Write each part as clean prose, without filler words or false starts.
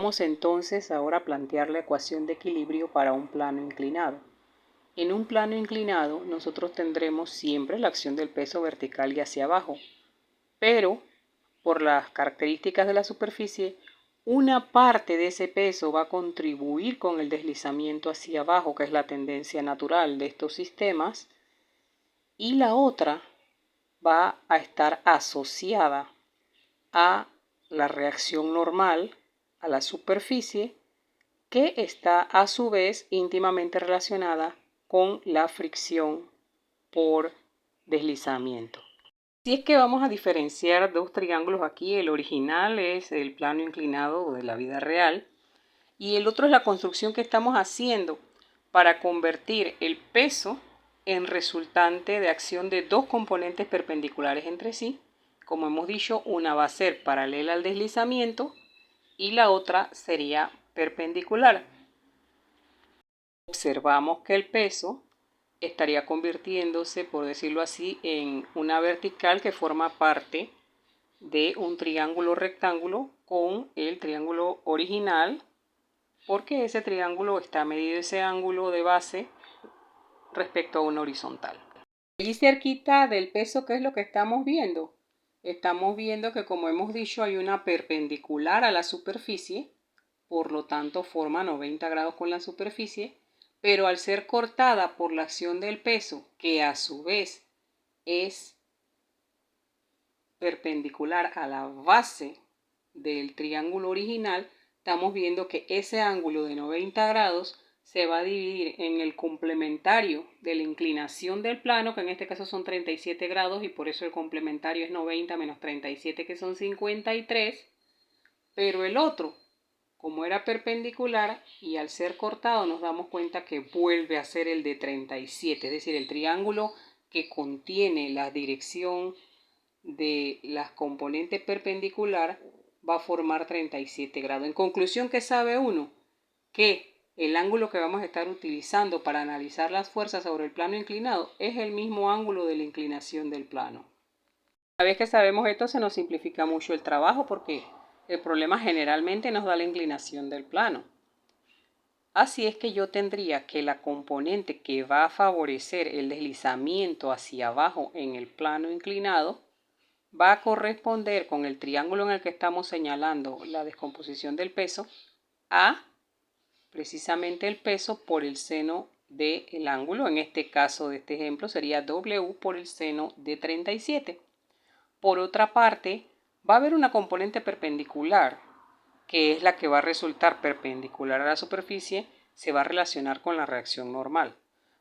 Vamos entonces ahora a plantear la ecuación de equilibrio para un plano inclinado. En un plano inclinado nosotros tendremos siempre la acción del peso vertical y hacia abajo, pero por las características de la superficie, una parte de ese peso va a contribuir con el deslizamiento hacia abajo, que es la tendencia natural de estos sistemas, y la otra va a estar asociada a la reacción normal a la superficie, que está a su vez íntimamente relacionada con la fricción por deslizamiento. Si es que vamos a diferenciar dos triángulos aquí, el original es el plano inclinado de la vida real y el otro es la construcción que estamos haciendo para convertir el peso en resultante de acción de dos componentes perpendiculares entre sí. Como hemos dicho, una va a ser paralela al deslizamiento y la otra sería perpendicular. Observamos que el peso estaría convirtiéndose, por decirlo así, en una vertical que forma parte de un triángulo rectángulo con el triángulo original, porque ese triángulo está medido ese ángulo de base respecto a una horizontal. Allí cerquita del peso, ¿qué es lo que estamos viendo? Estamos viendo que, como hemos dicho, hay una perpendicular a la superficie, por lo tanto forma 90 grados con la superficie, pero al ser cortada por la acción del peso, que a su vez es perpendicular a la base del triángulo original, estamos viendo que ese ángulo de 90 grados se va a dividir en el complementario de la inclinación del plano, que en este caso son 37 grados, y por eso el complementario es 90 menos 37, que son 53, pero el otro, como era perpendicular y al ser cortado nos damos cuenta que vuelve a ser el de 37, es decir, el triángulo que contiene la dirección de las componentes perpendicular va a formar 37 grados. En conclusión, ¿qué sabe uno? Que el ángulo que vamos a estar utilizando para analizar las fuerzas sobre el plano inclinado es el mismo ángulo de la inclinación del plano. Una vez que sabemos esto, se nos simplifica mucho el trabajo porque el problema generalmente nos da la inclinación del plano. Así es que yo tendría que la componente que va a favorecer el deslizamiento hacia abajo en el plano inclinado va a corresponder con el triángulo en el que estamos señalando la descomposición del peso a precisamente el peso por el seno del ángulo. En este caso de este ejemplo sería W por el seno de 37. Por otra parte, va a haber una componente perpendicular, que es la que va a resultar perpendicular a la superficie, se va a relacionar con la reacción normal.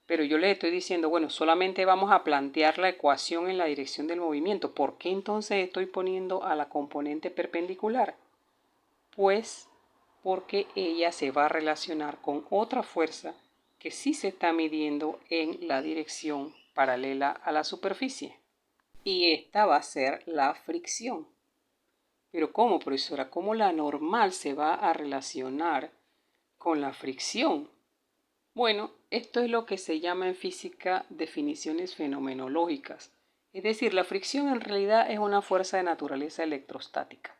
Pero yo les estoy diciendo, bueno, solamente vamos a plantear la ecuación en la dirección del movimiento. ¿Por qué entonces estoy poniendo a la componente perpendicular? Pues porque ella se va a relacionar con otra fuerza que sí se está midiendo en la dirección paralela a la superficie. Y esta va a ser la fricción. Pero ¿cómo, profesora? ¿Cómo la normal se va a relacionar con la fricción? Bueno, esto es lo que se llama en física definiciones fenomenológicas. Es decir, la fricción en realidad es una fuerza de naturaleza electrostática.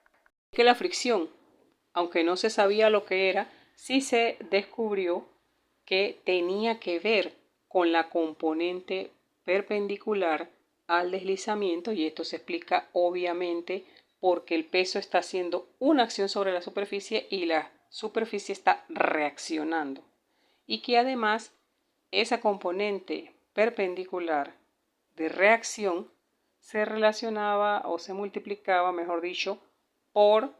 Que la fricción, aunque no se sabía lo que era, sí se descubrió que tenía que ver con la componente perpendicular al deslizamiento, y esto se explica obviamente porque el peso está haciendo una acción sobre la superficie y la superficie está reaccionando, y que además esa componente perpendicular de reacción se relacionaba o se multiplicaba, mejor dicho, por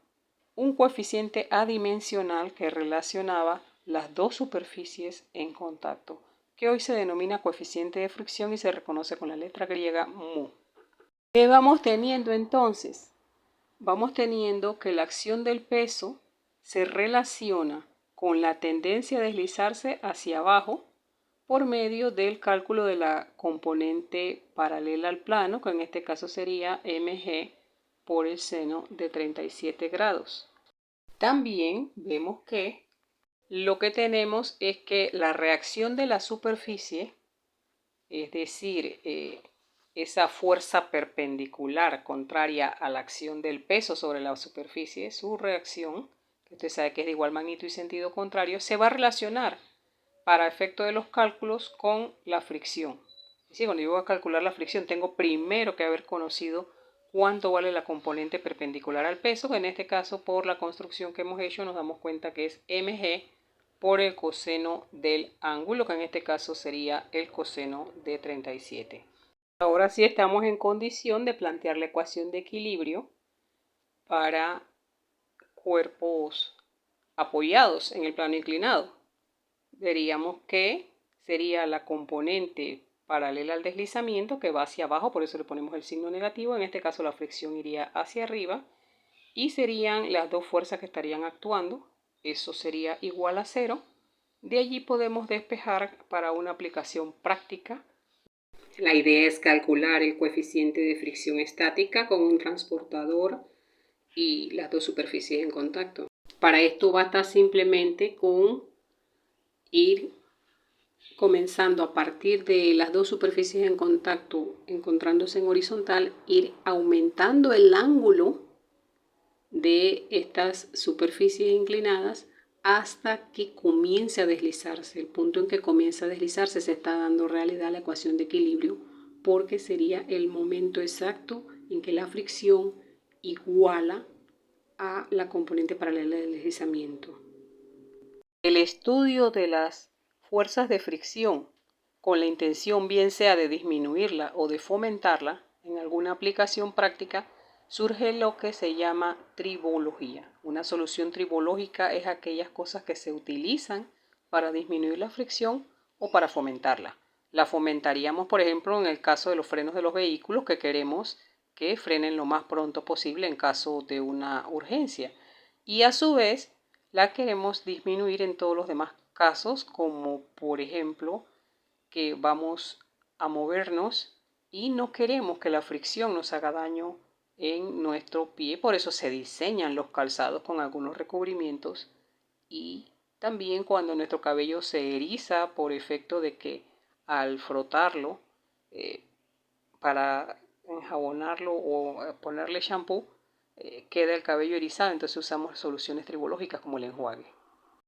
un coeficiente adimensional que relacionaba las dos superficies en contacto, que hoy se denomina coeficiente de fricción y se reconoce con la letra griega mu. ¿Qué vamos teniendo entonces? Vamos teniendo que la acción del peso se relaciona con la tendencia a deslizarse hacia abajo por medio del cálculo de la componente paralela al plano, que en este caso sería mg por el seno de 37 grados. También vemos que lo que tenemos es que la reacción de la superficie, es decir, esa fuerza perpendicular contraria a la acción del peso sobre la superficie, su reacción, que usted sabe que es de igual magnitud y sentido contrario, se va a relacionar para efecto de los cálculos con la fricción. Es decir, cuando yo voy a calcular la fricción, tengo primero que haber conocido cuánto vale la componente perpendicular al peso, que en este caso, por la construcción que hemos hecho, nos damos cuenta que es mg por el coseno del ángulo, que en este caso sería el coseno de 37. Ahora sí estamos en condición de plantear la ecuación de equilibrio para cuerpos apoyados en el plano inclinado. Veríamos que sería la componente paralela al deslizamiento que va hacia abajo, por eso le ponemos el signo negativo. En este caso la fricción iría hacia arriba y serían las dos fuerzas que estarían actuando. Eso sería igual a 0. De allí podemos despejar para una aplicación práctica. La idea es calcular el coeficiente de fricción estática con un transportador y las dos superficies en contacto. Para esto basta simplemente con ir comenzando a partir de las dos superficies en contacto, encontrándose en horizontal, ir aumentando el ángulo de estas superficies inclinadas hasta que comience a deslizarse. El punto en que comienza a deslizarse se está dando realidad a la ecuación de equilibrio, porque sería el momento exacto en que la fricción iguala a la componente paralela del deslizamiento. El estudio de las fuerzas de fricción con la intención bien sea de disminuirla o de fomentarla en alguna aplicación práctica, surge lo que se llama tribología. Una solución tribológica es aquellas cosas que se utilizan para disminuir la fricción o para fomentarla. La fomentaríamos, por ejemplo, en el caso de los frenos de los vehículos, que queremos que frenen lo más pronto posible en caso de una urgencia. Y a su vez, la queremos disminuir en todos los demás casos, como por ejemplo que vamos a movernos y no queremos que la fricción nos haga daño en nuestro pie. Por eso se diseñan los calzados con algunos recubrimientos, y también cuando nuestro cabello se eriza por efecto de que al frotarlo para enjabonarlo o ponerle shampoo, queda el cabello erizado, entonces usamos soluciones tribológicas como el enjuague.